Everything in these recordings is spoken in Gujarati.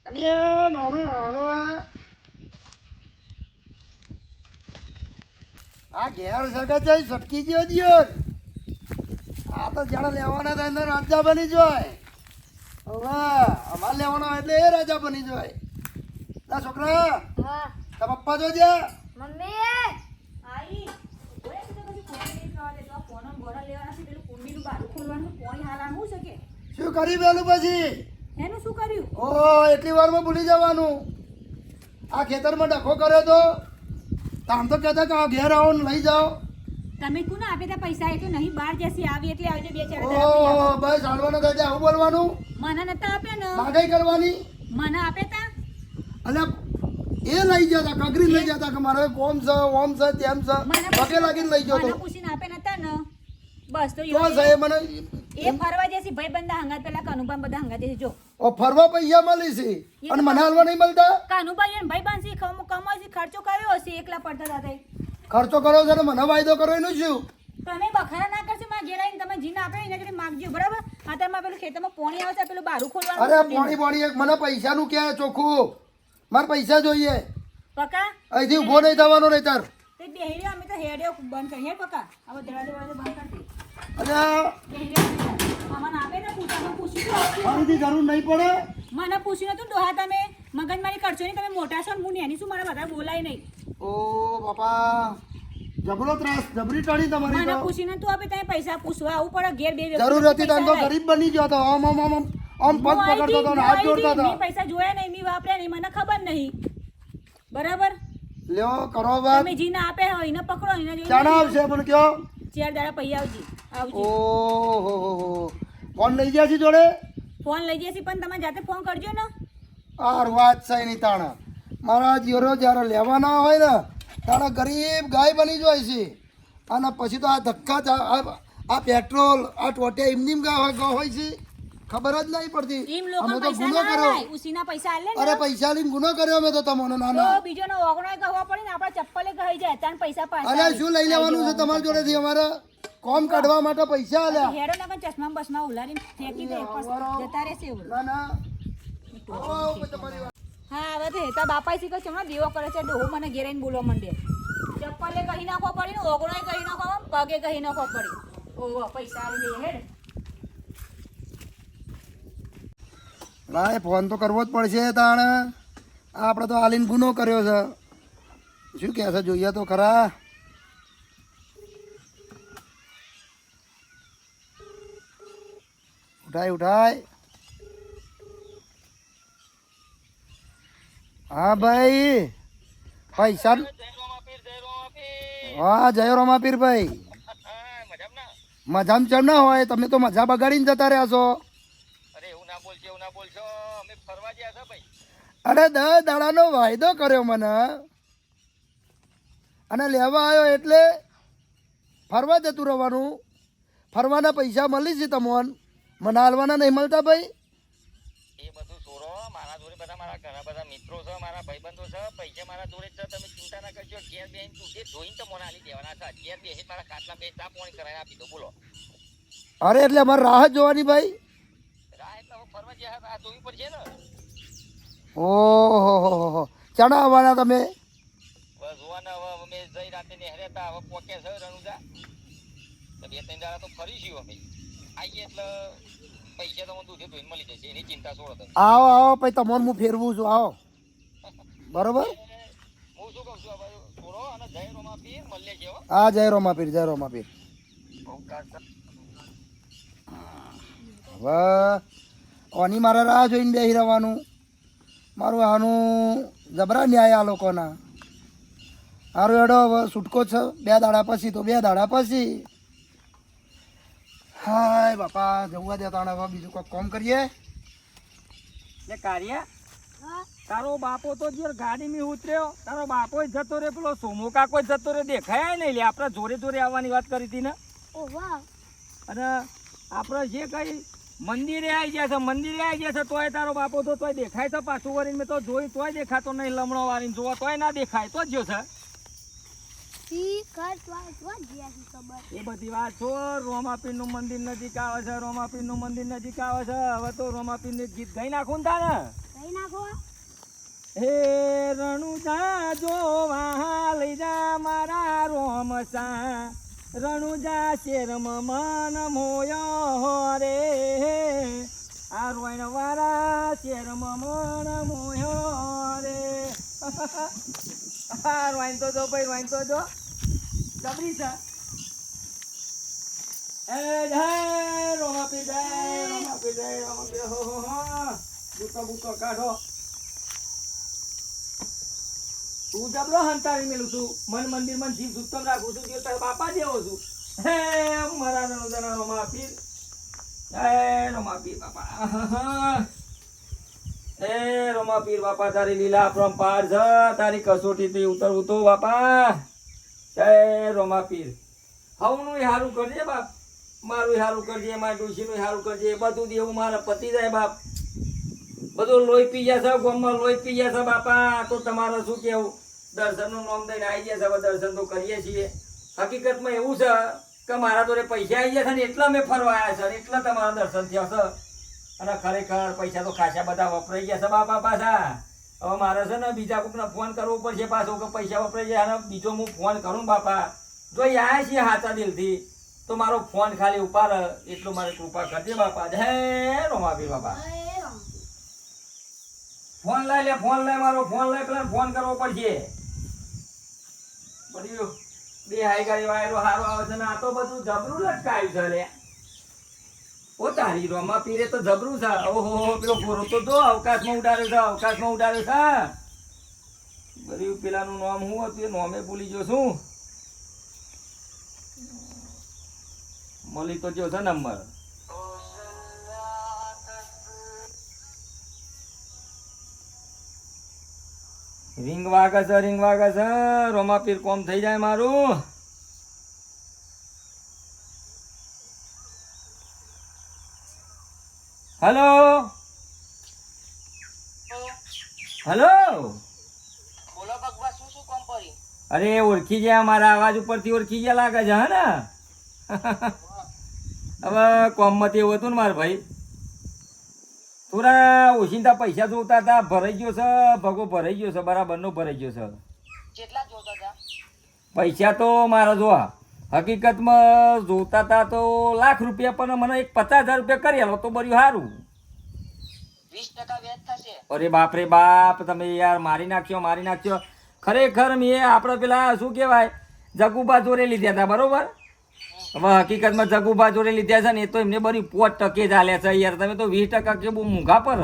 અરે નાનો નાનો આ ઘેર સગત જાય સટકી ગયો દિયો આ તો જાણે લેવાના થાય અંદર રાજા બની જાય હવે અમારે લેવાનો એટલે એ રાજા બની જાય ના છોકરા હા તારા પપ્પા જોજે મમ્મી આઈ ઓય તો કદી કોણ નહીં ખાવા દે તો કોણ ગોળા લેવાના છે પેલું કુંડીનું બારું ખોલવાનું કોણ હાલાનું હું શકે શું કરી પેલું પછી એનું શું કર્યું ઓ એટલી વારમાં ભૂલી જવાનું આ ખેતરમાં ડખો કર્યો તો આમ તો કહેતા કે આ ઘેર આવો ને લઈ જાઓ તમે કોને આપે તા પૈસા એ તો નહીં બહાર જશે આવી એટલે આવજો બે ચાર ઓ બસ હાલવાનો થાય આવું બોલવાનું મને નતા આપે ને માગાઈ કરવાની મને આપે તા અને એ લઈ જતા કગરી લઈ જતા કે મારે કોમ છે ઓમ છે તેમ છે પગે લાગીને લઈ જતો મને પૂછીને આપે નતા ને બસ તો તો સાહેબ મને એ ફરવા જશે ભાઈ બંદા હંગાત પેલા કાનુબા બધા હંગાત જશે જો ઓ ફરવા પૈસા મળી છે અને મને હાલવા નહીં મળતા કાનુભાઈ અને ભાઈ બાંસી કમાસી ખર્ચો કર્યો હશે એકલા પડતા હતા ખર્ચો કર્યો છે ને મને વાયદો કરો એનું શું તમે બખારા ના કરશો માં ઘેર આવીને તમે જીને આપે એને કરી માગજો બરાબર આ તમે પેલું ખેતરમાં પોણી આવે છે પેલું બારું ખોલવાનું અરે પોણી એક મને પૈસાનું ક્યાં ચોખ્ખું મારે પૈસા જોઈએ પકા અહીંથી ઊભો નહીં થવાનો નહીં તાર તે બેહર્યો અમે તો હેડ્યો બંધ કરી હેડ પકા હવે દરવાજો બંધ કરી અને મને આપે ને પૂછા પૂછ્યું ફરીથી જરૂર નહીં પડે મને પૂછ્યું નતું ડોહા તમે મગજમારી કરશો નહીં તમે મોટા છો ને હું નેની શું મારા બધા બોલાય નહીં ઓ બાપા જબરો ત્રાસ જબરી ટણી તમારી મને તો પૂછીને તું આપે તમે પૈસા પૂછવા આવું પડે ઘેર બે જરૂર હતી તને તો ગરીબ બની ગયો તો આમ પગ પકડતો તો ને હાથ જોડતો તો મેં પૈસા જોયા નહીં મેં વાપર્યા નહીં મને ખબર નહીં બરાબર લ્યો કરો વાત તમે જીને આપે હોય એને પકડો એને જોઈ ચાણા આવશે પણ કયો ચાર દાડા પૈયા આવજી ઓહો ફોન લઈ ગયા છે જોડે ફોન લઈ જશે પણ તમે જાતે ફોન કરજો ને આર વાત છે નહીં તાણા મારા જીરો જ્યારે લેવાના હોય ને તારા ગરીબ ગાય બની જાય છે અને પછી તો આ ધક્કા આ પેટ્રોલ આ ટોટે એમની હોય છે ખબર જ નહીં પડતી એમ લોકો અમે તો પૈસા ગુનો ના કર્યો લાય ઉસીના પૈસા આલે ને અરે પૈસા લઈને ગુનો કર્યો અમે તો તમને તો નાના બીજો નો ઓગણો કહેવા પડે ને આપડા ચપ્પલે કહી જાય તાન પૈસા પાછા અરે શું લઈ લેવાનું છે તમારી જોડેથી અમારે કોમ કાઢવા માટે પૈસા આલ્યા હેડો ના ચશ્મા બસમાં ઉલારીને ફેંકી દે જતા રહેશે એવું ના ના તમારી વાત હા હવે તો હેતા બાપા શીખે છે હમણાં દેવો કરે છે ડોહો મને ઘેર આવીને બોલવા માંડે ચપ્પલે કહી નાખવો પડે ને ઓગણો કહી નાખવો પગે કહી નાખવો પડે ઓહો પૈસા આવી જઈએ હેડ ના એ ફોન તો કરવો જ પડશે તાણ આપણે તો હાલીને ગુનો કર્યો છે શું કહે છે જોઈએ તો ખરા ઉઠાય ઉઠાય હા ભાઈ પૈસા હા જય રોમાપીર ભાઈ મજામાં ચડ ના હોય તમે તો મજા બગાડીને જતા રહ્યા છો અરે 10 દાડાનો વાયદો કર્યો મને અને લેવા આવ્યો એટલે ફરવા જતું રહેવાનું ફરવાના પૈસા મળી છે તમને મને હાલવાના નહીં મળતા ભાઈ એ બધું છોડો મારા જોડે બધા મારા ઘણા બધા મિત્રો છે મારા ભાઈબંધો છે પૈસા મારા જોડે છે તમે ચિંતા ના કરજો ઘેર બેન તું જે જોઈને તો મને આલી દેવાના છે ઘેર બેહી મારા ખાટલા બે ચા પાણી કરાવી આપી દો બોલો અરે એટલે અમારે રાહ જોવાની ભાઈ રાહ એટલે હવે ફરવા જ્યાં આ જોવી પડશે ને ઓહો ચાણા આવવાના તમે હવે જોવાના હવે અમે જઈ રાતે નેહરે તા હવે પોકે છે રણુજા તો 2-3 દાડા તો ફરીશું અમે આવીએ એટલે પૈસા તો દૂધે ધોઈને મળી જશે એની ચિંતા છોડો તમે આવો આવો પછી તમારે હું ફેરવું છું આવો બરોબર હું શું કહું છું હવે છોડો અને જય રોમાપીર મળીએ છે હો હા જય રોમાપીર જય રોમાપીર હવે ઓની મારે રાહ જોઈને બેસી રહેવાનું મારું આનું જબરા ન્યાય આ લોકોના સારું એડો હવે છૂટકો છે 2 દાડા પછી તો 2 દાડા પછી હાય બાપા જવા દે તાણે હવે બીજું કોઈ કોમ કરીએ લે કારિયા તારો બાપો તો જે ગાડીમાં ઉતર્યો તારો બાપો જતો રે પેલો સોમો કાકો જતો રે દેખાય નહીં લે આપણે જોડે જોડે આવવાની વાત કરી હતી ને અને આપણે જે કઈ મંદિરે આવી ગયા છે તોય તારો બાપો તો તોય દેખાય છે પાછું વળીને મેં તો જોઈ તોય દેખાતો નહીં લમણો વાળીને જોવા તોય ના દેખાય તો જ જો છે એ બધી વાત છો રોમાપીર નું મંદિર નજીક આવે છે હવે તો રોમાપીર ને ગીત ગાઈ નાખું ને તારે હે રણુજા જોવા લઈ જા મારા રોમસા રણુજા શેરમાં મન મોયો રે આ રોયણ વાળા શેરમાં મન મોયો રે આ રોયણ તો જો ભાઈ રોયણ તો જો જબરી છે એ જય રોમાપી જય રોમાપી જય રોમાપી હો બુકો બુકો કાઢો તું જબરો હંતારી મેલું છું મન મંદિર માં જીવ સુતમ રાખું છું કે તારા બાપા જેવો છું હે મારા રણુજાના રોમાપી જય રોમાપીર બાપા એ રોમાપીર બાપા તારી લીલા પરંપાર છે તારી કસોટીથી ઉતરવું તો બાપા જય રોમાપીર હવનું હારું કરજે બાપ મારું હારું કરજે મારા ડોશીનું હારું કરજે બધું દેવું મારા પતિ જાય બાપ બધું લોહી પી ગયા છે ગોમમાં લોહી પી ગયા છે બાપા તો તમારે શું કેવું દર્શનનું નામ દઈને આવી ગયા છે દર્શન તો કરીએ છીએ હકીકતમાં એવું છે કે મારા જોડે પૈસા આવી ગયા છે ને એટલા મેં ફરવા આવ્યા છે ને એટલા તમારા દર્શન થયા છે અને ખરેખર પૈસા તો ખાસા બધા વપરાઈ ગયા છે બાપા પાછા હવે મારે છે ને બીજા કોઈને ફોન કરવો પડશે પાછો કે પૈસા વપરાઈ જાય અને બીજો હું ફોન કરું બાપા જો આવ્યા છીએ હાચા દિલથી તો મારો ફોન ખાલી ઉપાડ એટલું મારે કૃપા કરજે બાપા જય રોમાપીર બાપા ફોન લઈ લે ફોન લઈ મારો ફોન લઈ પેલા ફોન કરવો પડશે બધું બે હાઈ ગાડી વાયરો હારો આવે છે ને આ તો બધું જબરું લટકાયું છે લે ઓ તારી રોમાપીરે તો જબરું છે ઓહો પેલો ગોરો તો જો અવકાશમાં ઉડાડ્યો છે બધું પેલાનું નામ શું હતું એ નામે ભૂલી ગયો છું મળી તો જો છે નંબર રિંગ વાગે છે રોમાપીર કોમ થઈ જાય મારું હેલો હેલો બોલો ભગવા શું શું કામ પડી અરે ઓળખી ગયા મારા અવાજ ઉપરથી ઓળખી ગયા લાગે છે હે ને હવે કોમમાં એવું હતું ને મારા ભાઈ થોડા ઓછીતા પૈસા જોતા હતા ભરાઈ ગયો છે ભગો ભરાઈ ગયો છે બરાબરનો ભરાઈ ગયો છે કેટલા જોતા હતા પૈસા તો મારા જોવા હકીકતમાં જોતા હતા તો લાખ રૂપિયા પણ મને એક 50,000 રૂપિયા કરી આલો તો બર્યું સારું 20% વ્યાજ થશે અરે બાપ રે બાપ તમે યાર મારી નાખ્યો ખરેખર મેં આપણે પેલા શું કહેવાય જગુબા જોડે લીધા હતા બરોબર હવે હકીકતમાં જગુબા જોડે લીધા છે ને એ તો એમને બરી 5% જ આલ્યા છે યાર તમે તો 20% કે બહુ મૂંઘા પર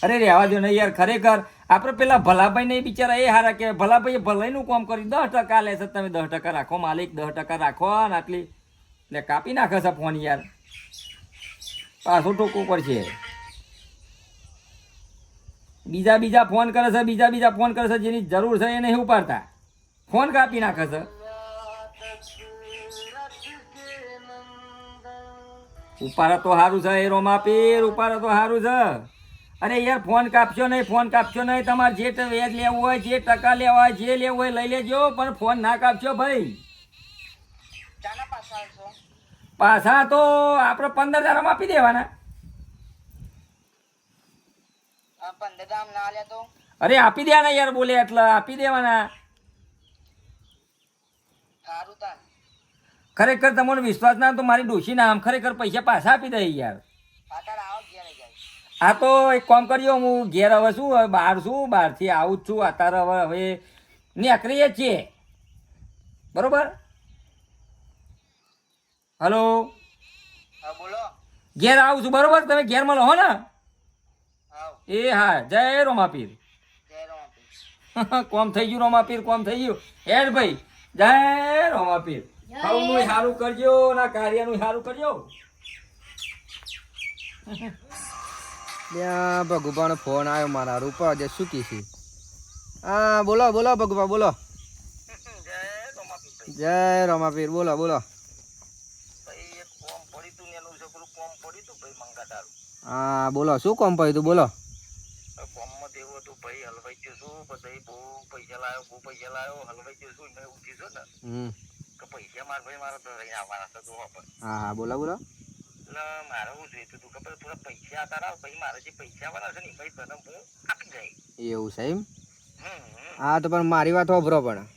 અરે રહેવા દો ને યાર ખરેખર આપણે પેલા ભલાભાઈ ને બિચારા એ હારા કે ભલાભાઈ ભલાઈનું કામ કરી 10% લે છે તમે 10% રાખો માલિક 10% રાખો ને આટલી એટલે કાપી નાખે છે ફોન યાર પાછું ટોકવું પડશે બીજા ફોન કરે છે જેની જરૂર છે એ નહીં ઉપાડતા ફોન કાપી નાખે છે ઉપાડે તો સારું છે એ રોમાપીર ઉપાડે તો સારું છે અરે યાર ફોન કાપશો નહીં તમારે જે વ્યાજ લેવું હોય જે ટકા લેવા હોય જે લેવું હોય લઈ લેજો પણ ફોન ના કાપશો ભાઈ પાછા તો આપણે 15,000 આપી દેવાના 15,000 ના લે તો અરે આપી દેવાના યાર બોલે એટલે આપી દેવાના સારું તાન ખરેખર તમને વિશ્વાસ ના તો મારી ડોશી ના આમ ખરેખર પૈસા પાછા આપી દે યાર પાછળ આવો ઘેર જાય આ તો એક કામ કર્યો હું ઘેર હવે શું હવે બહારથી આવું જ છું અત્યારે હવે નીકળીએ જ છીએ બરોબર હલો હા બોલો ઘેર આવું છું બરોબર તમે ઘેર મળો હો ને આવ એ હા જય રોમાપીર જય રોમાપીર કોમ થઈ ગયું રોમાપીર કોમ થઈ ગયું હેડ ભાઈ જય રોમાપીર હવનું સારું કરજો ના કાર્યનું સારું કરજો ત્યાં ભગુભાનો ફોન આવ્યો મારા રૂપા જે શું કી છે હા બોલો ભગુભા બોલો જય રમાપીર બોલો હા બોલો શું કોમ પડ્યું તું બોલો હા બોલો એટલે મારે શું જોઈતું તું ખબર થોડા પૈસા તારા પછી મારે જે પૈસા આવવાના છે ને ભાઈ તને હું આપી જાય. એવું છે એમ? હમ હા તો પણ મારી વાત હોભરો પણ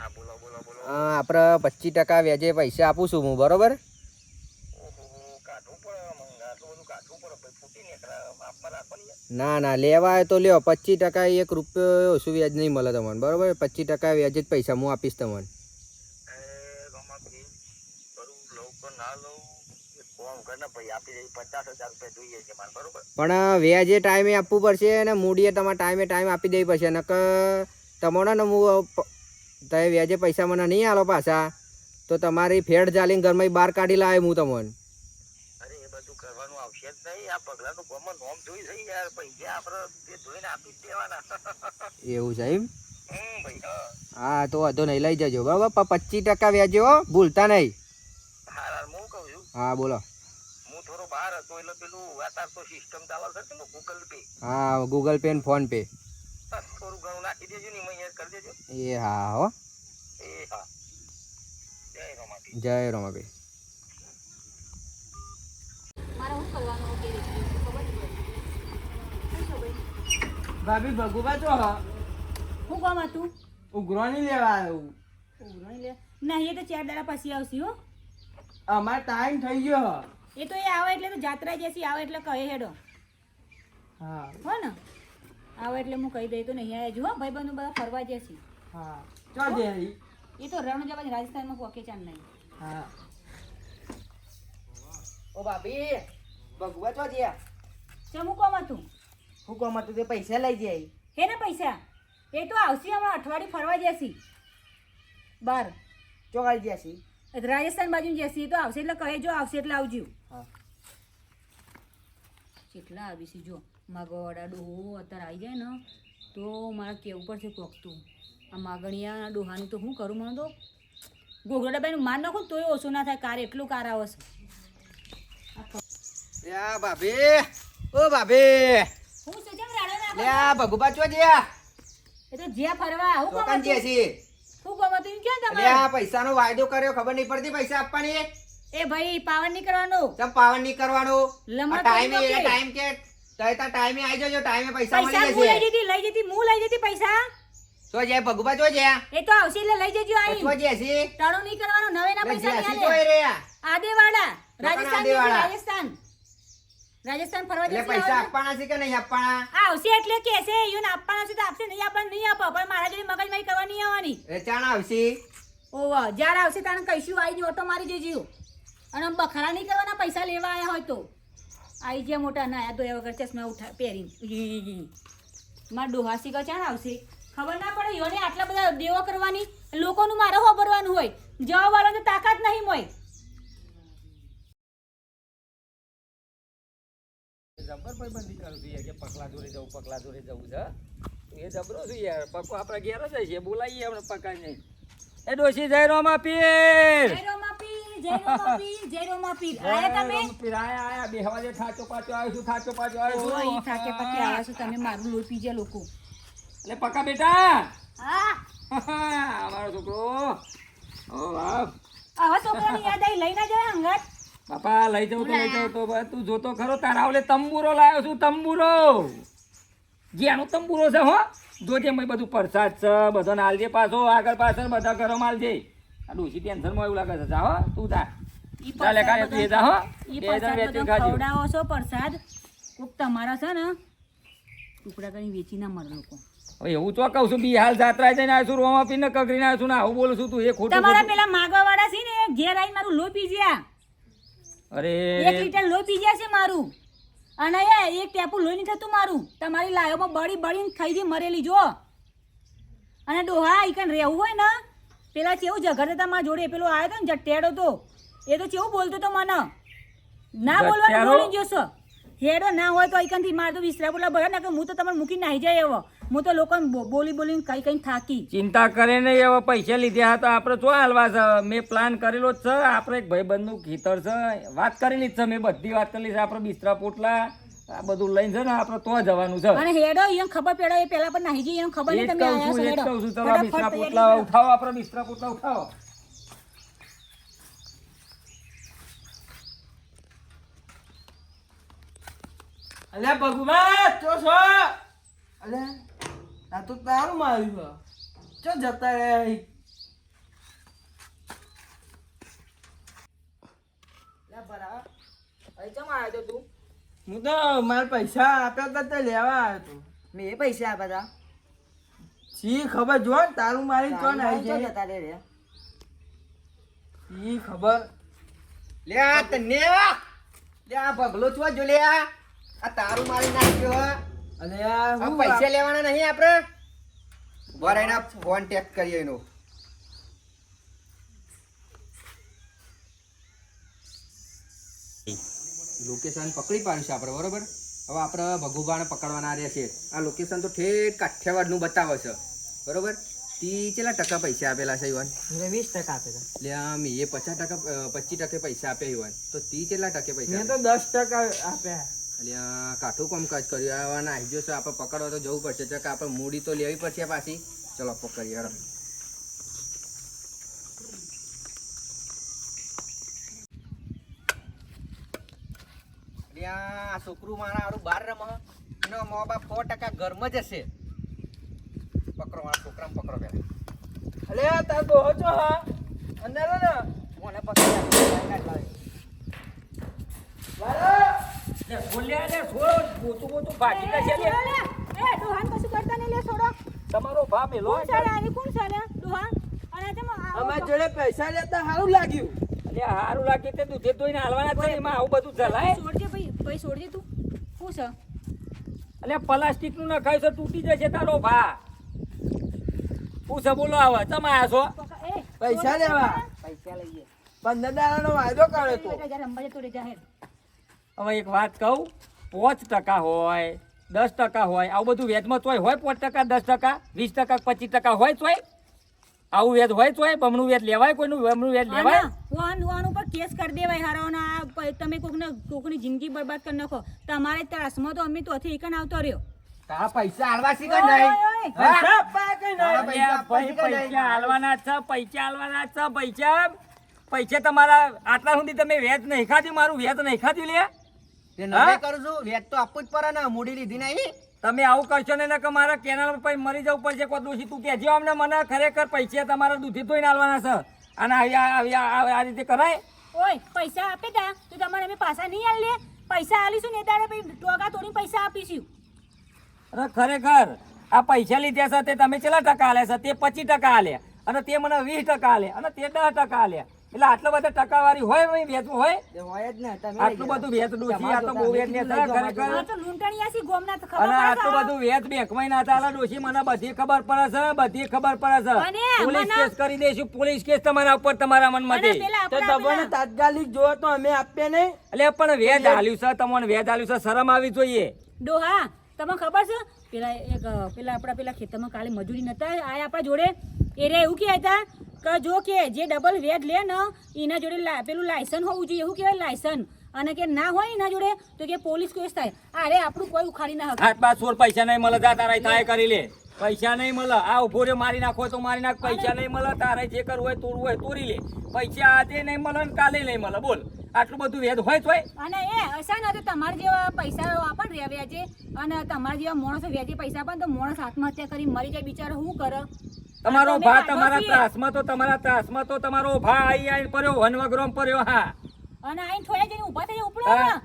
હા બોલો બોલો બોલો. આપણે 25% વ્યાજે પૈસા આપું છું હું, બરોબર? ઓહો કાઢવું પડે મંગા આટલું બધું કાઢવું પડે ભાઈ ફૂટી નીકળે આપવા રાખો ને યાર. ના ના, લેવા હોય તો લ્યો. 25% 1 રૂપિયો ઓછું વ્યાજ નહીં મળે તમને, બરોબર? 25% વ્યાજે જ પૈસા હું આપીશ તમને. રમાપી કરું લઉં કે ના લઉં એ કોમ કર ને ભાઈ આપી દઈ 50,000 રૂપિયા જોઈએ છે મારે બરોબર. પણ વ્યાજે ટાઈમે આપવું પડશે અને મૂડીએ તમારે ટાઈમે આપી દેવી પડશે. નકર તમને ને હું તમે વ્યાજે પૈસા મને નહીં આલો પાછા તો તમારી ફેડ ચાલીને ઘરમાં બહાર કાઢી લાવે હું તમને. અરે એ બધું કરવાનું આવશે જ નહીં. આ પગલાનું ગમન નોમ જોઈ છે યાર પૈસા આપણે તે જોઈને આપી જ દેવાના. એવું છે એમ? ભાઈ હા. હા તો વાંધો નહીં, લઈ જજો બરાબર. 25% વ્યાજે હો, ભૂલતા નહીં. હા હું કહું છું હા બોલો. હું થોડો બહાર હતો એટલે પેલું વાતાર તો સિસ્ટમ ચાલે છે ને ગૂગલ પે હા, ગૂગલ પે ને ફોન પે. થોડું ઘણું નાખી દેજો ને એમાં યાદ કરી દેજો. એ હા હો. એ હા જય રમાપી. જય રમાભાઈ. મારે શું કરવાનું કે ખબર નહીં પડતી. શું ભાઈ ભાભી ભગુબા તો શું કામ હતું? ઉઘરાણી લેવા આવ્યું. ઉઘરાણી લે નહીં, એ તો 4 દાડા પછી આવશે હો. અમાર ટાઈમ થઈ ગયો. એ તો એ આવે એટલે તો જાત્રા જશે, આવે એટલે કહે હેડો હા હો ને. આવે એટલે હું કહી દઈ તો નહીં આવે જો ભાઈ બંધુ બધા ફરવા જશે. હા ચાલ જય. એ તો રણુજા બાજુ રાજસ્થાનમાં પોકે ચાંદ નહીં. હા. ઓ ભાભી ભગુબા તો જ્યા. શું કામ હતું? હું કોમ હતું તે પૈસા લઈ જાય. હે ને પૈસા એ તો આવશે હમણાં અઠવાડિયું ફરવા જશે બાર ચોગાડી ગયા છે. રાજસ્થાન બાજુ જશે. એ તો આવશે એટલે કહે જો આવશે એટલે આવજો. હા. કેટલા આવીશું જો માગવાડા ડોહો અત્યારે આવી જાય ને તો મારે કેવું પડશે કોક તું. આ માગણિયા ડોહાનું તો શું કરું? મને તો ગોગડાબાઈનું માર નાખું તોય ઓછું ના થાય. કાર એટલું કાર આવે છે. યા ભાભી, ઓ ભાભી, હું છે કેમ રાડો નાખો? લે આ ભગુબા ચો જ્યા. એ તો જ્યાં ફરવા હું કોમ ચોકન જ્યા હતું? છે. શું કોમ હતું એમ ક્યાં લે તમારે? આ પૈસાનો વાયદો કર્યો, ખબર નહીં પડતી પૈસા આપવાની. એ ભાઈ પાવન નહીં કરવાનું. તમ પાવન નહીં કરવાનું. લમણા ટાઈમે કરી દો કે? ટાઈમ કે તય ટાઈમે આવી જજો. ટાઈમે પૈસા પૈસા મળી હું લઈ જશે. જતી પૈસા ચો જ્યા ભગુબા ચો જ્યા. એ તો આવશે એટલે લઈ જજો. આઈ ચો જ્યા છે. ટાળો નહીં કરવાનો. નવેના લે પૈસા જ્યા નહીં છે આલે. જોઈ રહ્યા. આદેવાડા લોકણ રાજસ્થાન આદેવાડા. રાજસ્થાન ફરવા એટલે જશે. પૈસા આવે આપવાના છે કે નહીં આપવાના? આ આવશે એટલે કેસે ઈયોને આપવાના છે તો આપશે, નહીં આપવાના નહીં આપો. પણ મારા જોડે મગજમારી કરવા નહીં આવવાની. વેચાણ આવશે. ઓવા જ્યારે આવશે તારે કહીશું આવી ઓટો મારી દેજો. અને આમ બખાડા નહીં કરવાના. પૈસા લેવા આવ્યા હોય તો આવી જ્યાં મોટા ના આયા તો એ વગર ચશ્મા ઉઠા પહેરીને મારા ડોહાસી કા ચાણ આવશે ખબર ના પડે. ઈયોને આટલા બધા દેવો કરવાની, લોકોનું મારે હોબરવાનું હોય. જવા વાળો તો તાકાત નહીં હોય. જબર ભાઈબંધી કરું છું યાર કે પકલા જોડે જવું છે. એ જબરો છું યાર. પકો આપણા ઘેર જ છે, બોલાવીએ આપણે પકા નહીં. એ ડોશી જય રોમાપીર. જય રોમાપીર, જય રોમાપીર, જય રોમાપીર. આયા તમે? રોમાપીર આયા. બે હવાજે થાચો પાચો આવ્યો છું, થાચો પાચો આવ્યો ઓય, ઈ છું. થાકે પાકે આવ્યા છો તમે. મારું લોહી પીજે લોકો. એટલે પકા બેટા. હા અમારો છોકરો. ઓ બાપ. આવા છોકરાની યાદ આવી લઈ ના જાય અંગત. બાપા લઈ જાઉં તો બસ તું જોતો ખરો. તારા ઓલે તંબુરો લાવ્યો છું, તંબુરો. જ્યાંનો તંબુરો છે હો. જોજે મેં બધું પ્રસાદ છે બધાને આલજે. પાછો આગળ પાછળ બધા ઘરોમાં આલજે. આ ડોશી ટેન્શનમાં એવું લાગે છે. જા હો તું જા. ઈ ચાલે કાલે તું એ જા હો. ઈ બે જણ પ્રસાદ વેચી બધો ખાજો. ખવડાવો છો પ્રસાદ. કોક તમારા છે ને ટુકડા કરીને વેચી ના મળે લોકો. હવે એવું તો કહું છું. બી હાલ જાત્રા જઈને આવ્યો છું, રોમા પીને કગરીને આવ્યો છું ને આવું બોલું છું તું. એ ખોટું તમારા ખોટું. પેલા માગવા વાળા છે ને ઘેર આવીને મારું લોહી પી ગયા. અરે 1 લીટર લોહી પી ગયા છે મારું. અને એ એક ટેપુ લોહી નહીં થતું મારું. તમારી લાયોમાં બળીને ખાઈ ગઈ મરેલી જો. અને ડોહા ઈકન રહેવું હોય ને પેલા કેવું ઝઘડતા હતા મારા જોડે. પેલો આવ્યો હતો ને જટેડો તો એ તો કેવું બોલતો તો મને. ના બોલવાનું જટેડો? બોલી જોશો. હેડો ના હોય તો ઈકનથી મારે તો વિસરા બોલા ભરે ને કે હું તો તમારે મૂકીને નાહી જાય એવો. હું તો લોકોને બોલીને કઈ થાકી. ચિંતા કરે નહીં. હવે પૈસા લીધા હતા આપણે શું હાલવા છે. મેં પ્લાન કરેલો જ છે. આપણે એક ભાઈબંધનું ખેતર છે, વાત કરેલી જ છે. મેં બધી વાત કરેલી છે. આપણે બિસ્તરા પોટલા આ બધું લઈને છે ને આપણે તો જવાનું છે. અને હેડો એને ખબર પડે એ પેલા પણ નાહી જઈએ એને ખબર એ નહીં જ તમે કહું આયા છું, છો. એ જ હેડો કહું છું. ચલો આ બિસ્તરા ફટાફટ પોટલા તૈયારી કરો. ઉઠાવો. આપણે બિસ્તરા પોટલા ઉઠાવો. અલ્યા ભગવાન ચો છો અલ્યા આ તો તારું માર્યું ચો જતા રહ્યા અહીં. હું તો મારા પૈસા આપ્યા હતા તે લેવા આવ્યો હતો. મેં એ પૈસા આપ્યા શી ખબર જો ને તારું મારી કોણ આવી હતા જાય જતા રે શી ખબર. લે આ તને લે આ ભગલો છો જો લે આ તારું મારી નાખ્યો હે. અને આ આ હું પૈસા લેવાના નહીં આપણે બરાબર એના ફોન ટેક કરીએ એનો લોકેશન પકડી પાડ્યું છે આપણે બરોબર. હવે આપણે ભગુભાને પકડવાના રહેશે. આ લોકેશન તો ઠેઠ કાઠિયાવાડનું બતાવે છે બરોબર. તી કેટલા ટકા પૈસા આપેલા છે યુવાન? 20% આપેલા. એટલે આમ એ 25% પૈસા આપે યુવાન તો તી કેટલા ટકે પૈસા મેં તો 10% આપ્યા. એટલે આ કાઠું કામકાજ કર્યું આવવાના આવી જશે. આપણે પકડવા તો જવું પડશે કે આપણે મૂડી તો લેવી પડશે પાછી. ચલો પકડીએ હેડો. એટલે આ છોકરું મારા હારું બહાર રમે એનો મા બાપ 100% ઘરમાં જ હશે. પકડો મારા છોકરાને પકડો પેલા. અલ્યા તાર ડોહો છો હા અંદર ને કોને પકડી લે બોલ્યા ને છોડ ગોતું ભાગી જશે લે. એ ડોહાન કશું કરતા નહીં લે છોડો. તમારો ભા મેલો કોણ ચાલે આની કોણ ચાલે ડોહાન અને તેમાં આવો અમાર જોડે પૈસા લેતા સારું લાગ્યું. અરે હારું લાગે તે દૂધે ધોઈને હાલવાના છે એમાં આવું બધું ચલાય. છોડજે ભાઈ ભાઈ છોડજે તું શું છે અલે પ્લાસ્ટિક નું નખાય છે તૂટી જશે તારો ભા. પૂછે બોલો આવે તમે આયા છો એ પૈસા લેવા પૈસા લઈએ 15 નો વાયદો કર્યો તો. જરા અંબાજે તો રે જાહેર હવે એક વાત કહું 5% હોય 10% હોય આવું બધું વેચમાં તોય હોય 5% 10% 20% 25% હોય તોય આવું વેચ હોય તોય બમણું વેચ લેવાય કોઈનું બમણું વેચ લેવાય. વાન ઉપર કેસ કરી દેવાય હારાઓના તમે કોકની જિંદગી બરબાદ કરી નાખો તમારે ત્રાસમાં તો અમે તોથી એકન આવતો રહ્યો તારા પૈસા હાલવા શીખે ઓય, નહીં. ઓય, ઓય. પૈસા આપવા કઈ તારા નહીં. અલ્યા ભાઈ પૈસા હાલવાના છે પૈસા તમારા આટલા સુધી તમે વેચ નહીં ખાધી મારું વેચ નહીં ખાધી લે. તે નવે કરું છું વેચ તો આપવું જ પડે ને મૂડી લીધી નહીં. તમે આવું કરશો ને કે મારા કેનાલ પર મરી જવું પડશે કોઈ દોષી તું કહેજો અમને મને ખરેખર પૈસા તમારા દૂધી ધોઈને હાલવાના છે અને આ રીતે કરાય. ઓય પૈસા આપે તા તો તમારે અમે પાછા નહીં આલ લે પૈસા આલીશું ને તારે પછી ટોકા તોડી પૈસા આપીશું. અરે ખરેખર આ પૈસા લીધા છે તે તમે કેટલા ટકા આલે છે તે 25% આલે અને તે મને 20% આલે અને તે 10% આલે એટલે આટલા બધા ટકાવારી હોય ભાઈ વેચવું હોય તે હોય જ ને તમે આટલું બધું વેચ ડોશી આ તો બહુ વેચ ને ખરેખર આ તો લૂંટણીયાસી ગોમના તો અને ખબર આટલું બધું વેચ બેંકમાં ના ચાલે ડોશી મને બધી ખબર પડે છે બધી ખબર પડે છે અને પોલીસ મને- કેસ કરી દઈશું પોલીસ કેસ તમારા ઉપર તમારા મનમાં અને દે પેલા તો આપણા તમને તાત્કાલિક જો તો અમે આપીએ નહીં. એટલે પણ વેચ હાલ્યું છે તમને વેચ હાલ્યું છે શરમ આવી જોઈએ. ડોહા તમને ખબર છે પેલા આપણા પેલા ખેતરમાં કાલે મજૂરી નતા આયા આપણા જોડે એ રે એવું કહેતા કે જો કે જે ડબલ વેટ લે ને એના જોડે પેલું લાયસન્સ હોવું જોઈએ એવું કહેવાય લાયસન્સ અને કે ના હોય એના જોડે તો કે પોલીસ કેસ થાય અરે આપણું કોઈ ઉખાડી ના હકે હાથ બાદ સોળ પૈસા નહીં મળે જા તારા થાય કરી લે પૈસા નહીં મળે આ ઉભો રે મારી નાખો તો મારી નાખ પૈસા નહીં મળે તારે જે કરવું હોય તોડવું હોય તોડી લે પૈસા આજે નહીં મળે ને કાલે નહીં મળે બોલ આટલું બધું વેદ હોય તોય અને એ અસા ન તો તમારા જેવા પૈસા આપણ રે વ્યાજે અને તમારા જેવા માણસો વ્યાજે પૈસા આપણ તો માણસ આત્મહત્યા કરી મરી જાય બિચારો શું કરે તમારો તમે ભા વાંધો તમારા છીએ. ત્રાસમાં તો તમારો ભા આઈ પડ્યો વનવગ્રોમ પડ્યો હા અને આઈને થોડા જઈને ઊભા થઈ ઉપડો હા.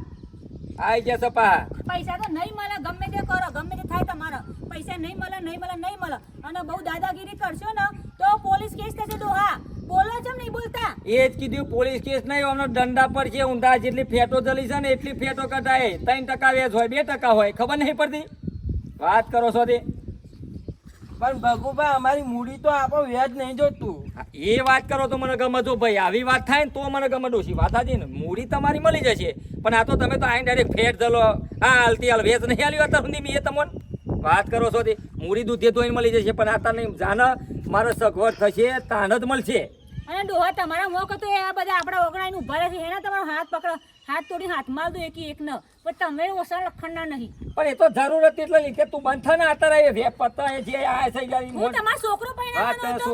આઈ જશે પા પૈસા તો નહીં મળે ગમે તે કરો ગમે તે થાય તમારા પૈસા નહીં મળે અને બહુ દાદાગીરી કરશો ને તો પોલીસ કેસ થશે ડોહા બોલો ચમ નહીં બોલતા એ જ કીધું પોલીસ કેસ નહીં અમને દંડા પર છે ઊંધા જેટલી ફેટો જલી છે ને એટલી ફેટો કટાય 3% વેચ હોય 2% હોય ખબર નહીં પડતી વાત કરો છો તે પણ ભગુભા અમારી મૂડી તો આપો વ્યાજ નહીં જોતું. એ વાત કરો તો મને ગમે જો ભાઈ આવી વાત થાય ને તો મને ગમે ડોશી વાત હતી ને મૂડી તમારી મળી જશે પણ આ તો તમે તો આઈને ડાયરેક્ટ ફેટ જલો હા હાલતી હાલ વેચ નહીં હાલ્યું અત્યાર સુધી મેં તમને વાત કરો છો તે મૂડી દૂધે ધોઈને મળી જશે પણ આ નહીં જાને મારે સગવડ થશે તાન જ મળશે અને ડોહા તમારા મોક હતો એ આ બધા આપણા ઓગણાઈને ઉભા રહે છે એના તમારો હાથ પકડો હાથ તોડી હાથમાં દો એક ને પણ તમે ઓછા લખણના નહીં પણ એ તો જરૂર હતી એટલે લીધે તું બંધ થા ને આતા એ વે પતા એ જે આ થઈ ગઈ હું તમારો છોકરો હા પૈણાનો તો હતો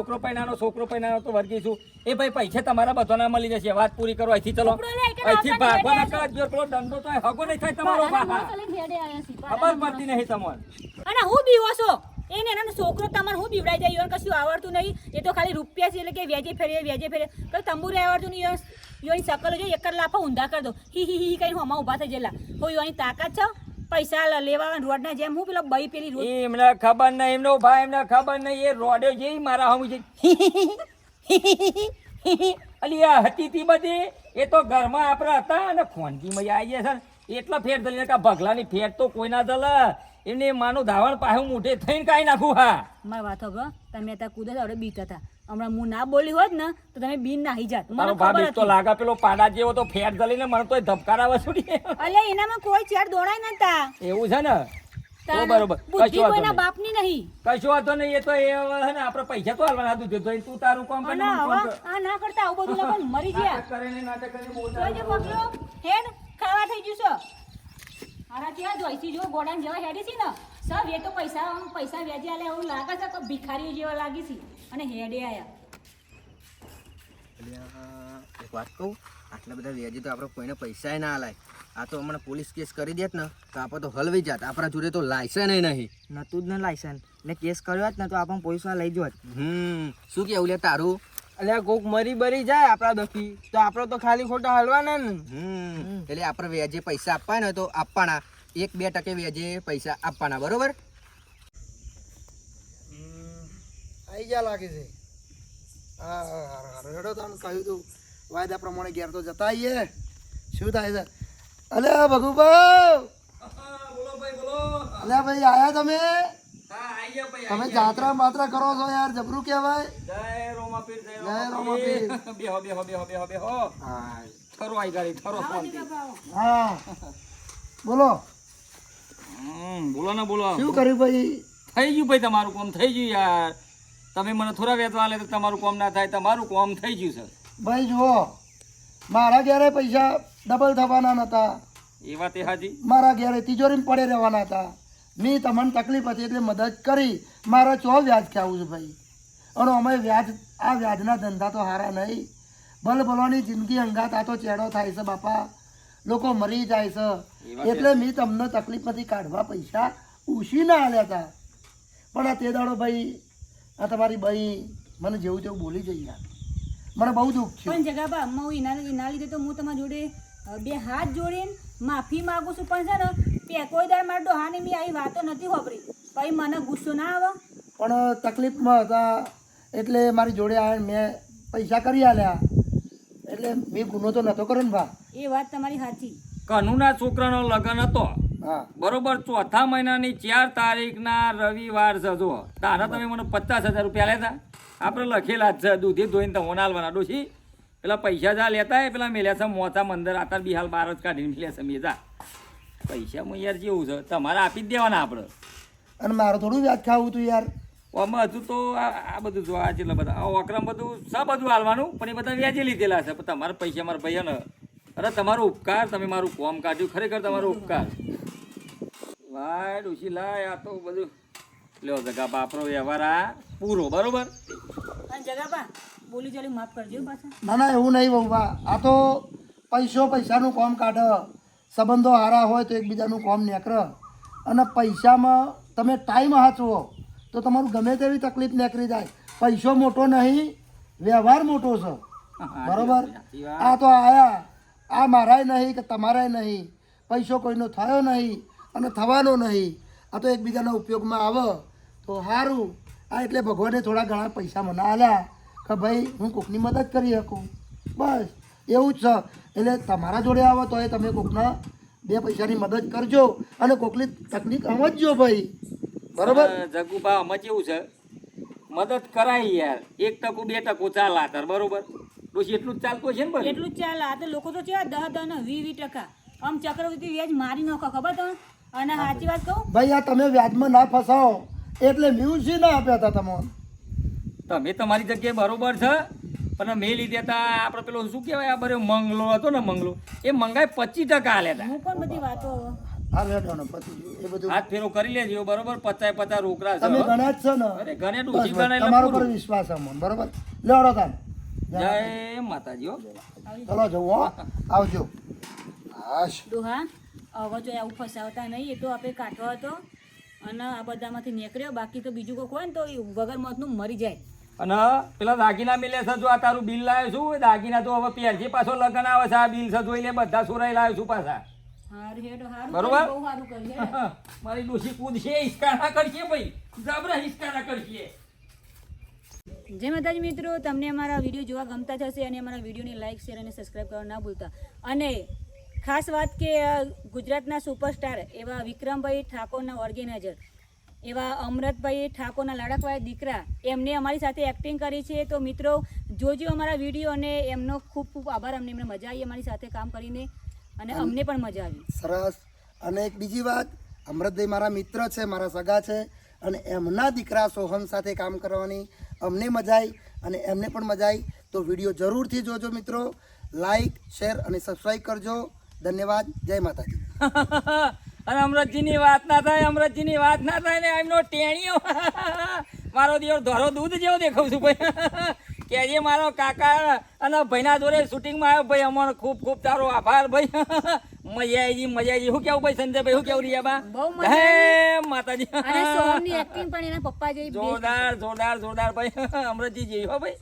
છોકરો પૈણાનો તો વર્ગી છું એ ભાઈ પૈસા તમારા બધાના મળી જશે વાત પૂરી કરો અહીંથી ચલો છોકરો લે કે અહીંથી આવતા ભાગો ના નહીં કાઢજો પેલો દંડો તો હગો નહીં થાય તમારો બાળાના બહાર. મોં ચલી ઘેડે આયા છે, ખબર બાળાના પડતી નહીં તમને અને હું બીવો છો એને એનો છોકરો તમારે હું બીવડાઈ જાય ઈવન કશું આવડતું નહીં એ તો ખાલી રૂપિયા છે એટલે કે વ્યાજે ફેરે તો તંબુરે આવડતું નહીં યોની શકલ જો એક જ લાફા ઊંધા કરી દો હી કઈ હું ઊભા થઈ ગયેલા હું યોની તાકાત છે પૈસા લેવા રોડના જેમ હું પેલો બઈ પેલી રોડ એમને ખબર નહીં એમનો ભાઈ એમને ખબર નહીં એ રોડે જઈ મારા હમ અલી આ હતી તી બધી એ તો ઘરમાં આપણે હતા અને ખોનગીમાં આવી જાય છે એટલા ફેર દલીને કા ભગલાની ફેર તો કોઈ ના દલે એમને માનું ધાવણ પાછું મોઢે થઈને કાંઈ નાખું હા મારી વાત હવે તમે ત્યાં કૂદો આવડે બીત હતા હમણાં હું ના બોલી હોત ને તો તમે બીન નાહી જાત મને મારો ખબર ભાભી તો હતી લાગા પેલો પાડા જેવો તો ફેર દલીને મને તો ધબકારા વસુડી અલે એનામાં કોઈ ચેર દોડાય નતા એવું છે ને તો બરોબર બુદ્ધિ કશો વાંધો કોઈના નહીં બાપની નહીં કશો વાંધો નહીં એ તો એ હવે છે ને આપણે પૈસા તો હાલવાના હતું તો તું તારું કામ અને કરી હવે આ ના કરતા આવું બધું લોકો મરી ગયા નાટક કરીને નાટક કરીને બોલતા જોઈજે પકડો હેડ ખાવા થઈ ગયું છે હારા ત્યાં જોઈસી જો ગોડાન જેવા હેડી છે ને સબ એ તો પૈસા વ્યાજે આલે એવું લાગે છે કે ભિખારીઓ જેવા લાગી છે અને હેડે આયા એક વાત કહું આટલા બધા વ્યાજે તો આપણે કોઈને પૈસા ના હાલાય આ તો હમણાં પોલીસ કેસ કરી દેત ને તો આપણે તો હલવી જાત આપણા જોડે તો લાયસન્સ નહીં નતું જ ને લાયસન્સ ને કેસ કર્યો જ ને તો આપણને પૈસા લઈ જોત શું કેવું લે તારું એટલે કોક મરી બરી જાય આપણા દફી તો આપણે તો ખાલી ખોટા હલવાના ને એટલે આપણે વ્યાજે પૈસા આપવાના હોય તો આપવાના 1-2% વ્યાજે પૈસા આપવાના બરોબર આવી ગયા લાગે છે હા રેડો તો કહ્યું તું વાયદા પ્રમાણે ઘેર તો જતા આવીએ શું થાય છે અલે ભગુભાઈ બોલો ભાઈ બોલો અલે ભાઈ આયા તમે હા આઈ ગયા ભાઈ તમે જાત્રા માત્રા કરો છો યાર જબરું કહેવાય જય રોમાપીર જય રોમાપીર. બેહો હા થરો આઈ ગાડી થરો શાંતિ હા બોલો બોલો ને બોલો શું કર્યું ભાઈ થઈ ગયું ભાઈ તમારું કામ થઈ ગયું યાર તમે મને થોડા વેચવા લે તો તમારું કામ ના થાય તમારું કામ થઈ ગયું છે ભાઈ જુઓ મારા ઘેરે પૈસા ડબલ થવાના નતા એ વાત એ હાજી મારા ઘેરે તિજોરીમાં પડે રહેવાના હતા મેં તમને તકલીફ હતી એટલે મદદ કરી મારે ચો વ્યાજ ખાવું છે ભાઈ અને અમે આ વ્યાજના ધંધા તો હારા નહીં ભલભલોની જિંદગી અંગાત આ તો ચેડો થાય છે બાપા લોકો મરી જાય છે એટલે મેં તમને તકલીફમાંથી કાઢવા પૈસા ઉછી ના આલ્યા હતા પણ આ તે દાડો ભાઈ આ તમારી બાઈ મને જેવું તેવું બોલી જઈ યાર મને બહુ દુઃખ છે પણ જગાબા હું એના લીધે તો હું તમારા જોડે બે હાથ જોડીને માફી માંગુ છું પણ છે ને કોઈ દર મારા ડોહાની મેં આવી વાતો નથી વાપરી ભાઈ મને ગુસ્સો ના આવે પણ તકલીફમાં હતા એટલે મારી જોડે આવ્યા મેં પૈસા કરી આલ્યા એટલે મેં ગુનો તો નહોતો કર્યો ને ભા એ વાત તમારી સાચી કનુના છોકરાનો લગ્ન હતો હા બરોબર 4થા મહિનાની 4 તારીખના રવિવાર છે જો તારા તમે મને 50,000 રૂપિયા લેતા આપણે લખેલા જ છે દૂધી ધોઈને તમને હાલવાના ડોશી પેલા પૈસા જા લેતા પેલા મેલ્યા છે મોચા મંદર આતાર બિહાલ બાર જ કાઢીને મેલ્યા છે મેજા પૈસામાં યાર જેવું છે તમારે આપી જ દેવાના આપણે અને મારે થોડું વ્યાજ ખાવું હતું યાર આમાં હજુ તો આ બધું જો આ જેટલા બધા આ ઓકરમ બધું સબ બધું હાલવાનું પણ એ બધા વ્યાજે લીધેલા છે પણ તમારા પૈસા મારા ભાઈ ને અરે તમારો ઉપકાર તમે મારું કોમ કાઢ્યું ખરેખર તમારો ઉપકાર લાય ડોશી લાય આ તો બધું લ્યો જગા બાપરો વ્યવહાર આ પૂરો બરોબર અને જગાબા બોલી ચાલી માફ કરજો પાછા ના ના એવું નહીં બહુભા આ તો પૈસાનું કોમ કાઢે સંબંધો હારા હોય તો એકબીજાનું કોમ નીકળે અને પૈસામાં તમે ટાઈમ હાચવો તો તમારું ગમે તેવી તકલીફ નીકળી જાય પૈસો મોટો નહીં વ્યવહાર મોટો છે બરોબર આ તો આયા આ મારાય નહીં કે તમારાય નહીં પૈસો કોઈનો થયો નહીં અને થવાનો નહીં આ તો એકબીજાના ઉપયોગમાં આવે તો સારું આ એટલે ભગવાને થોડા ઘણા પૈસા મને આલ્યા કે ભાઈ હું કોકની મદદ કરી શકું બસ એવું જ છે એટલે તમારા જોડે આવો તો એ તમે કોકના 2 પૈસાની મદદ કરજો અને કોકની તકલીફ સમજજો ભાઈ બરોબર જગુબા આમાં કેવું છે મદદ કરાય યાર 1%, 2% ચાલ આતર બરોબર ડોશી એટલું જ ચાલતું છે ને ભાઈ એટલું જ ચાલે આ તો લોકો તો છે 10 ને 20% આમ ચક્રવૃત્તિ વ્યાજ મારી નાખો ખબર તમે અને સાચી વાત કહું ભાઈ આ તમે વ્યાજમાં ના ફસાવો એટલે મ્યુઝિક ના આપ્યા હતા તમને તમે તમારી જગ્યાએ બરોબર છે પણ મેલી દેતા આપણે પેલો શું કહેવાય આ બરો મંગલો હતો ને મંગલો એ મંગાઈ 25% આલ્યા હતા. હું પણ બધી વાતો આ રેડવાનો પછી એ બધું હાથ ફેરો કરી લેજો બરોબર 50 રોકડા છે તમે હો. ગણ્યા જ છો ને અરે ઘરે બસ, ડૂસી બસ, ગણાય તમારો એટલે પર પૂરું. વિશ્વાસ છે અમને બરોબર લેવડો તાન જય માતાજી હો. ચલો જવું હો આવજો હાશ ડોહા હવે જો આવું ફસાવતા નહીં. એ તો આપણે કાઢવો હતો અને આ બધામાંથી નીકળ્યો. બાકી તો બીજું કોઈ હોય ને તો એ વગર મોતનું મરી જાય. અને પેલા દાગીના મિલે છે જો આ તારું બિલ લાવ્યો છું દાગીના તો હવે પહેરજી પાછો લગન આવે છે આ બિલ છે જોઈ લે બધા સોરાઈ લાવ્યો છું પાછા. હારું હેડો હારું બરોબર? કરી, બહુ સારું કરી હેડો. મારી ડોશી કૂદશે હિસકારા કરશે ભાઈ જબરા હિસકારા કરશે. જય માતાજી મિત્રો, તમને અમારા વિડીયો જોવા ગમતા થશે અને અમારા વિડીયોને લાઇક શેર અને સબસ્ક્રાઈબ કરવા ના ભૂલતા. અને ખાસ વાત કે ગુજરાતના સુપરસ્ટાર એવા વિક્રમભાઈ ઠાકોરના ઓર્ગેનાઇઝર એવા અમૃતભાઈ ઠાકોરના લાડકવાળા દીકરા એમને અમારી સાથે એક્ટિંગ કરી છે. તો મિત્રો જોજો અમારા વિડીયો અને એમનો ખૂબ ખૂબ આભાર. અમને મજા આવી અમારી સાથે કામ કરીને અને અમને પણ મજા આવી. સરસ. અને એક બીજી વાત, અમૃતભાઈ મારા મિત્ર છે, મારા સગા છે અને એમના દીકરા સોહમ સાથે કામ કરવાની અમને મજા આવી અને એમને પણ મજા આવી. તો વિડીયો જરૂરથી જોજો મિત્રો, લાઈક શેર અને સબસ્ક્રાઈબ કરજો. ધન્યવાદ. જય માતાજી. અને અમરતજીની વાત ના થાય અમરતજીની વાત ના થાય ને એમનો ટેણીઓ મારો દિયો ધોરો દૂધ જેવો દેખાવ છું ભાઈ કે જે મારો કાકા અને ભાઈના જોડે શૂટિંગમાં આવ્યો ભાઈ અમારો ખૂબ ખૂબ તારો આભાર ભાઈ. મજા આવી શું કેવું ભાઈ સંજયભાઈ શું કેવું રિયાબા? બહુ મજા હે આવી. માતાજી અને સોહમની એક્ટિંગ પણ એના પપ્પા જેવી best જોરદાર જોરદાર જોરદાર ભાઈ અમરતજી જેવી હો ભાઈ.